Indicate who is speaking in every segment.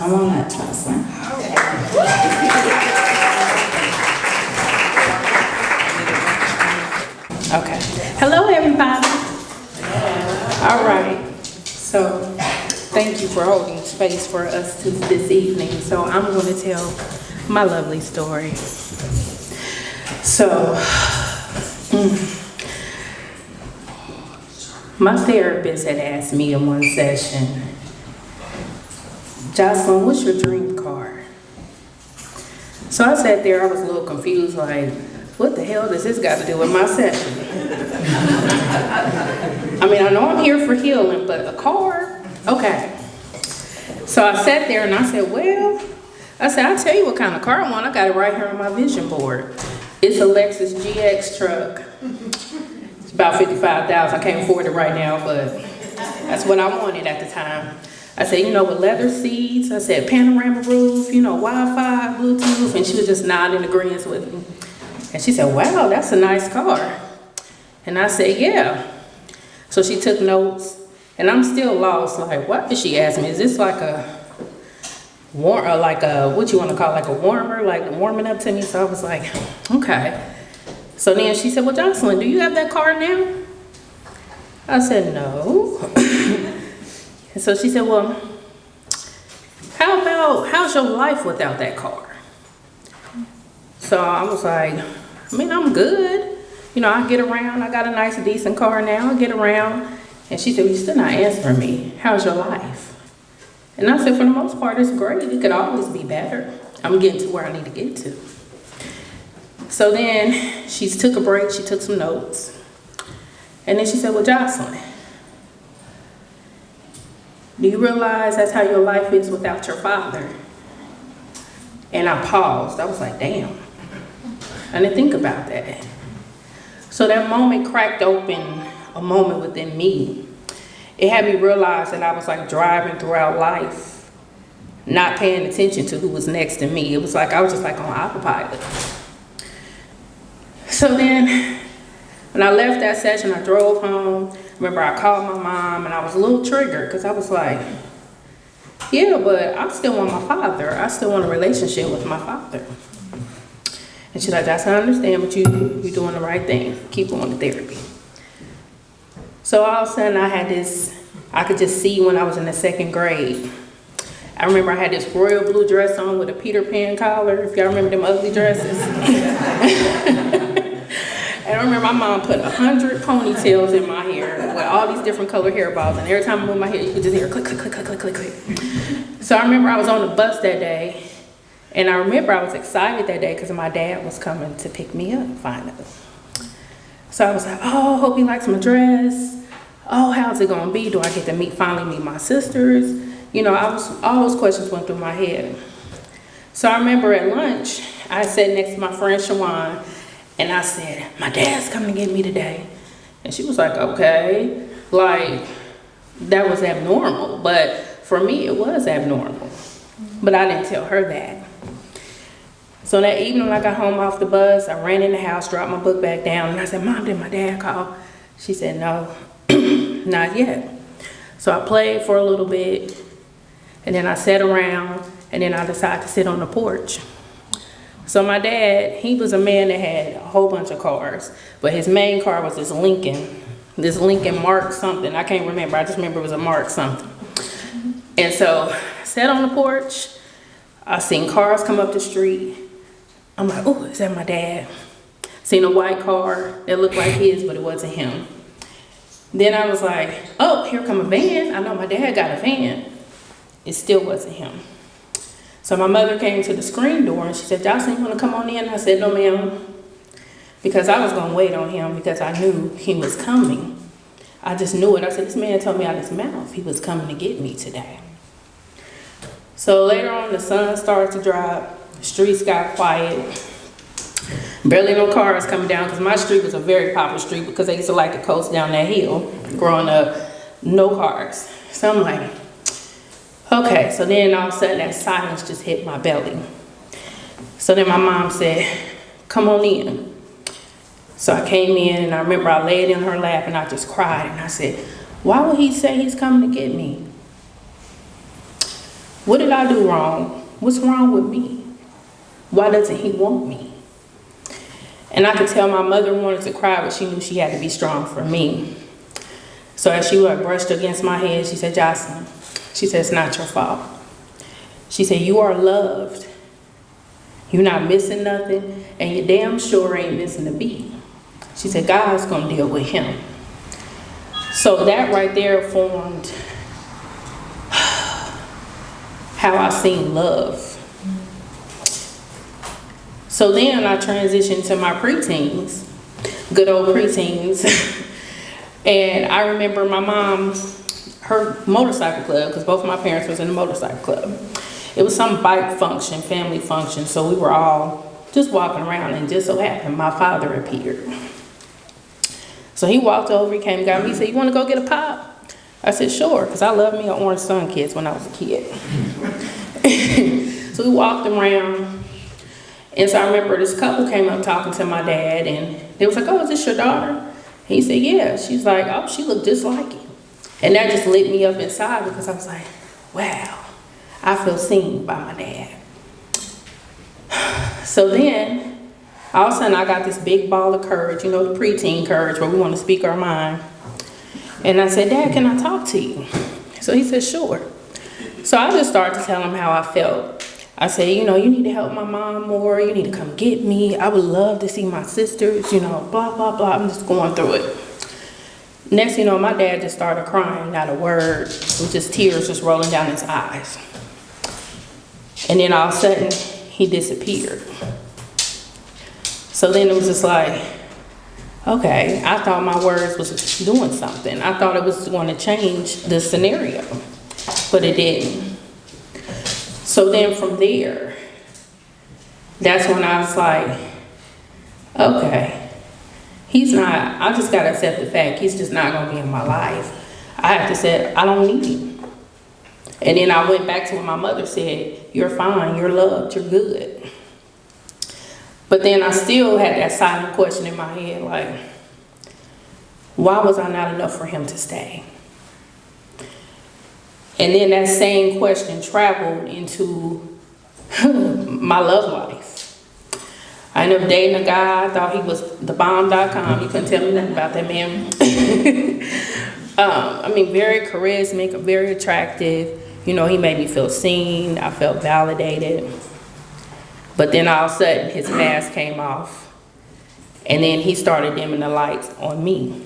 Speaker 1: Come on up, Jocelyn. Okay. Hello, everybody. All right. So, thank you for holding space for us this evening. So, I'm going to tell my lovely story. So, my therapist had asked me in one session, Jocelyn, what's your dream car? So I sat there, I was a little confused, like, what the hell does this got to do with my session? I mean, I know I'm here for healing, but a car? Okay. So I sat there and I said, I'll tell you what kind of car I want. I got it right here on my vision board. It's a Lexus GX truck. It's about $55,000. I can't afford it right now, but that's what I wanted at the time. I said, with leather seats. I said, panorama roof, Wi-Fi, Bluetooth. And she was just nodding agreement with me. And she said, wow, that's a nice car. And I said, yeah. So she took notes. And I'm still lost. Like, what did she ask me? Is this like what you want to call, like a warmer, like warming up to me? So I was like, okay. So then she said, well, Jocelyn, do you have that car now? I said, no. And so she said, well, how's your life without that car? So I was like, I'm good. I get around. I got a nice, decent car now. I get around. And she said, well, you're still not answering me. How's your life? And I said, for the most part, it's great. It could always be better. I'm getting to where I need to get to. So then she took a break. She took some notes. And then she said, well, Jocelyn, do you realize that's how your life is without your father? And I paused. I was like, damn. I didn't think about that. So that moment cracked open a moment within me. It had me realize that I was like driving throughout life, not paying attention to who was next to me. It was like I was just like on autopilot. So then when I left that session, I drove home. Remember, I called my mom and I was a little triggered because I was like, yeah, but I still want my father. I still want a relationship with my father. And she's like, that's not understand, but you're doing the right thing. Keep going to therapy. So all of a sudden I could just see when I was in the second grade. I remember I had this royal blue dress on with a Peter Pan collar, if y'all remember them ugly dresses. And I remember my mom put 100 ponytails in my hair with all these different color hairballs. And every time I moved my hair, you could just hear click, click, click, click, click, click, click. So I remember I was on the bus that day. And I remember I was excited that day because my dad was coming to pick me up finally. So I was like, oh, hope he likes my dress. Oh, how's it gonna be? Do I get to finally meet my sisters? All those questions went through my head. So I remember at lunch, I sat next to my friend Shawan, and I said, my dad's coming to get me today. And she was like, okay. Like, that was abnormal. But for me, it was abnormal. But I didn't tell her that. So that evening when I got home off the bus, I ran in the house, dropped my book back down, and I said, Mom, did my dad call? She said, no, not yet. So I played for a little bit, and then I sat around, and then I decided to sit on the porch. So my dad, he was a man that had a whole bunch of cars, but his main car was this Lincoln Mark something. I can't remember. I just remember it was a Mark something. And so I sat on the porch. I seen cars come up the street. I'm like, oh, is that my dad? Seen a white car that looked like his, but it wasn't him. Then I was like, oh, here come a van. I know my dad got a van. It still wasn't him. So my mother came to the screen door and she said, Jocelyn, you want to come on in? I said, no, ma'am. Because I was going to wait on him because I knew he was coming. I just knew it. I said, this man told me out his mouth he was coming to get me today. So later on, the sun started to drop. The streets got quiet. Barely no cars coming down because my street was a very popular street because they used to like to coast down that hill. Growing up, no cars. So I'm like, okay. So then all of a sudden that silence just hit my belly. So then my mom said, come on in. So I came in and I remember I laid in her lap and I just cried and I said, why would he say he's coming to get me? What did I do wrong? What's wrong with me? Why doesn't he want me? And I could tell my mother wanted to cry, but she knew she had to be strong for me. So as she brushed against my head, she said, Jocelyn, she said, it's not your fault. She said, you are loved. You're not missing nothing, and you damn sure ain't missing a beat. She said, God's gonna deal with him. So that right there formed how I seen love. So then I transitioned to my preteens, good old preteens. And I remember my mom, her motorcycle club, because both of my parents was in the motorcycle club. It was some bike function, family function, so we were all just walking around, and just so happened my father appeared. So he walked over, he came and got me, he said, you want to go get a pop? I said, sure, because I loved me an Orange Sun Kids when I was a kid. So we walked around, and so I remember this couple came up talking to my dad, and they was like, oh, is this your daughter? He said, yeah. She's like, oh, she looked just like you. And that just lit me up inside, because I was like, wow, I feel seen by my dad. So then, all of a sudden, I got this big ball of courage, you know, the preteen courage, where we want to speak our mind. And I said, Dad, can I talk to you? So he said, sure. So I just started to tell him how I felt. I said, you know, you need to help my mom more. You need to come get me. I would love to see my sisters, you know, blah, blah, blah. I'm just going through it. Next thing you know, my dad just started crying, not a word, with just tears just rolling down his eyes. And then all of a sudden, he disappeared. So then it was just like, okay, I thought my words was doing something. I thought it was going to change the scenario, but it didn't. So then from there, that's when I was like, okay, he's not, I just got to accept the fact he's just not going to be in my life. I have to say, I don't need him. And then I went back to what my mother said, you're fine, you're loved, you're good. But then I still had that silent question in my head, like, why was I not enough for him to stay? And then that same question traveled into my love life. I ended up dating a guy, I thought he was thebomb.com. You couldn't tell me nothing about that man. I mean, very charismatic, very attractive. You know, he made me feel seen. I felt validated. But then all of a sudden, his mask came off. And then he started dimming the lights on me.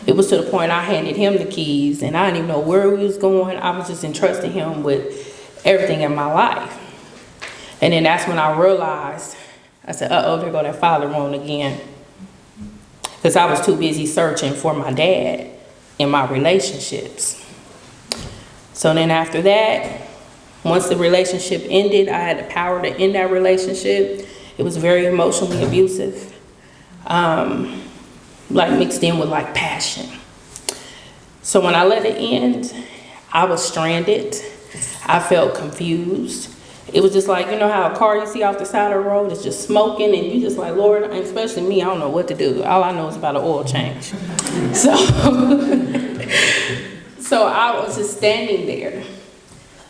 Speaker 1: It was to the point I handed him the keys, and I didn't even know where he was going. I was just entrusting him with everything in my life. And then that's when I realized, I said, uh-oh, there go that father wound again. Because I was too busy searching for my dad in my relationships. So then after that, once the relationship ended, I had the power to end that relationship. It was very emotionally abusive. Like mixed in with like passion. So when I let it end, I was stranded. I felt confused. It was just like, you know how a car you see off the side of the road is just smoking, and you just like, Lord, and especially me, I don't know what to do. All I know is about an oil change. So, so I was just standing there.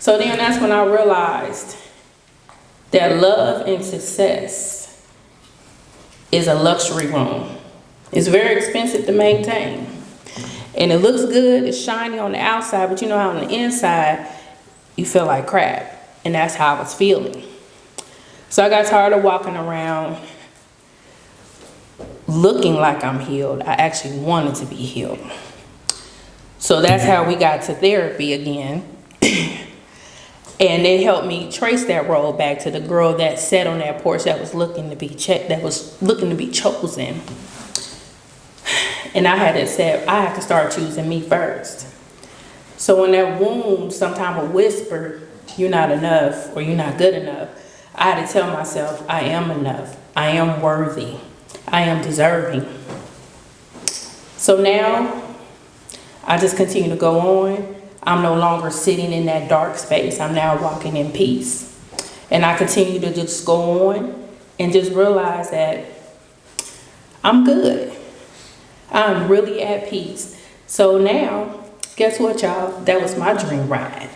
Speaker 1: So then that's when I realized that love and success is a luxury room. It's very expensive to maintain. And it looks good, it's shiny on the outside, but you know how on the inside, you feel like crap. And that's how I was feeling. So I got tired of walking around looking like I'm healed. I actually wanted to be healed. So that's how we got to therapy again. And it helped me trace that road back to the girl that sat on that porch that was looking to be chosen. And I had to accept, I had to start choosing me first. So when that wound sometimes would whisper, you're not enough or you're not good enough, I had to tell myself, I am enough. I am worthy. I am deserving. So now, I just continue to go on. I'm no longer sitting in that dark space. I'm now walking in peace. And I continue to just go on and just realize that I'm good. I'm really at peace. So now, guess what, y'all? That was my dream ride.